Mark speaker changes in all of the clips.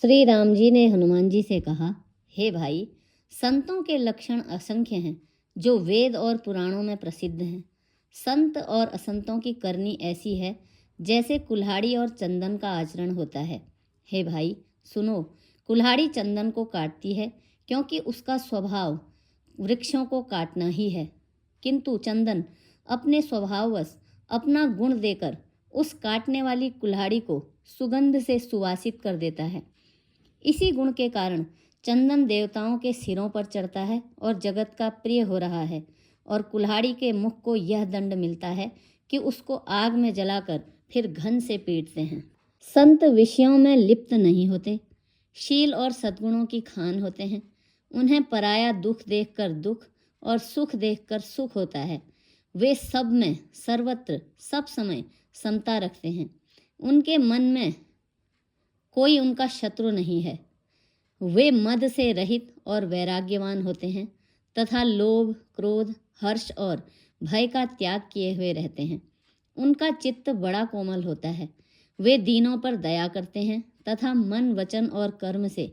Speaker 1: श्री राम जी ने हनुमान जी से कहा, हे भाई, संतों के लक्षण असंख्य हैं जो वेद और पुराणों में प्रसिद्ध हैं। संत और असंतों की करनी ऐसी है जैसे कुल्हाड़ी और चंदन का आचरण होता है। हे भाई सुनो, कुल्हाड़ी चंदन को काटती है क्योंकि उसका स्वभाव वृक्षों को काटना ही है, किंतु चंदन अपने स्वभाववश अपना गुण देकर उस काटने वाली कुल्हाड़ी को सुगंध से सुवासित कर देता है। इसी गुण के कारण चंदन देवताओं के सिरों पर चढ़ता है और जगत का प्रिय हो रहा है, और कुल्हाड़ी के मुख को यह दंड मिलता है कि उसको आग में जलाकर फिर घन से पीटते हैं। संत विषयों में लिप्त नहीं होते, शील और सद्गुणों की खान होते हैं। उन्हें पराया दुख देखकर दुख और सुख देखकर सुख होता है। वे सब में सर्वत्र सब समय समता रखते हैं। उनके मन में कोई उनका शत्रु नहीं है। वे मद से रहित और वैराग्यवान होते हैं तथा लोभ, क्रोध, हर्ष और भय का त्याग किए हुए रहते हैं। उनका चित्त बड़ा कोमल होता है। वे दीनों पर दया करते हैं तथा मन, वचन और कर्म से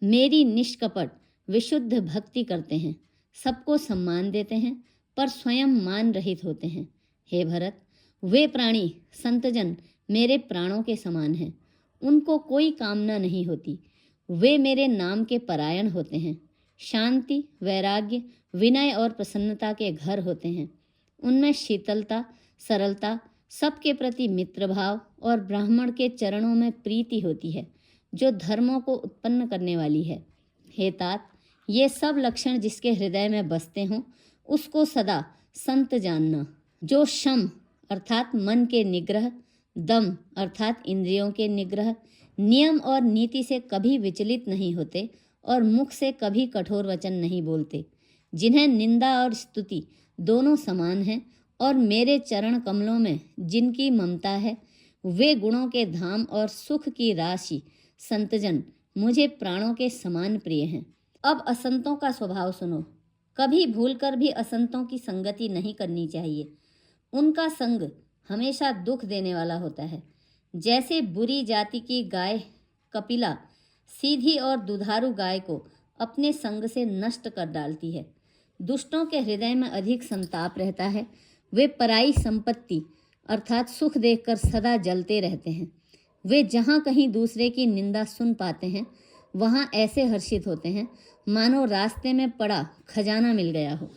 Speaker 1: मेरी निष्कपट विशुद्ध भक्ति करते हैं। सबको सम्मान देते हैं पर स्वयं मान रहित होते हैं। हे भरत, वे प्राणी संतजन मेरे प्राणों के समान हैं। उनको कोई कामना नहीं होती। वे मेरे नाम के परायण होते हैं। शांति, वैराग्य, विनय और प्रसन्नता के घर होते हैं। उनमें शीतलता, सरलता, सबके प्रति मित्र भाव और ब्राह्मण के चरणों में प्रीति होती है, जो धर्मों को उत्पन्न करने वाली है। हे तात, ये सब लक्षण जिसके हृदय में बसते हों उसको सदा संत जानना। जो शम अर्थात मन के निग्रह, दम अर्थात इंद्रियों के निग्रह, नियम और नीति से कभी विचलित नहीं होते और मुख से कभी कठोर वचन नहीं बोलते, जिन्हें निंदा और स्तुति दोनों समान हैं और मेरे चरण कमलों में जिनकी ममता है, वे गुणों के धाम और सुख की राशि संतजन मुझे प्राणों के समान प्रिय हैं। अब असंतों का स्वभाव सुनो। कभी भूलकर भी असंतों की संगति नहीं करनी चाहिए। उनका संग हमेशा दुख देने वाला होता है। जैसे बुरी जाति की गाय कपिला सीधी और दुधारू गाय को अपने संग से नष्ट कर डालती है। दुष्टों के हृदय में अधिक संताप रहता है। वे पराई संपत्ति अर्थात सुख देखकर सदा जलते रहते हैं। वे जहाँ कहीं दूसरे की निंदा सुन पाते हैं वहाँ ऐसे हर्षित होते हैं मानो रास्ते में पड़ा खजाना मिल गया हो।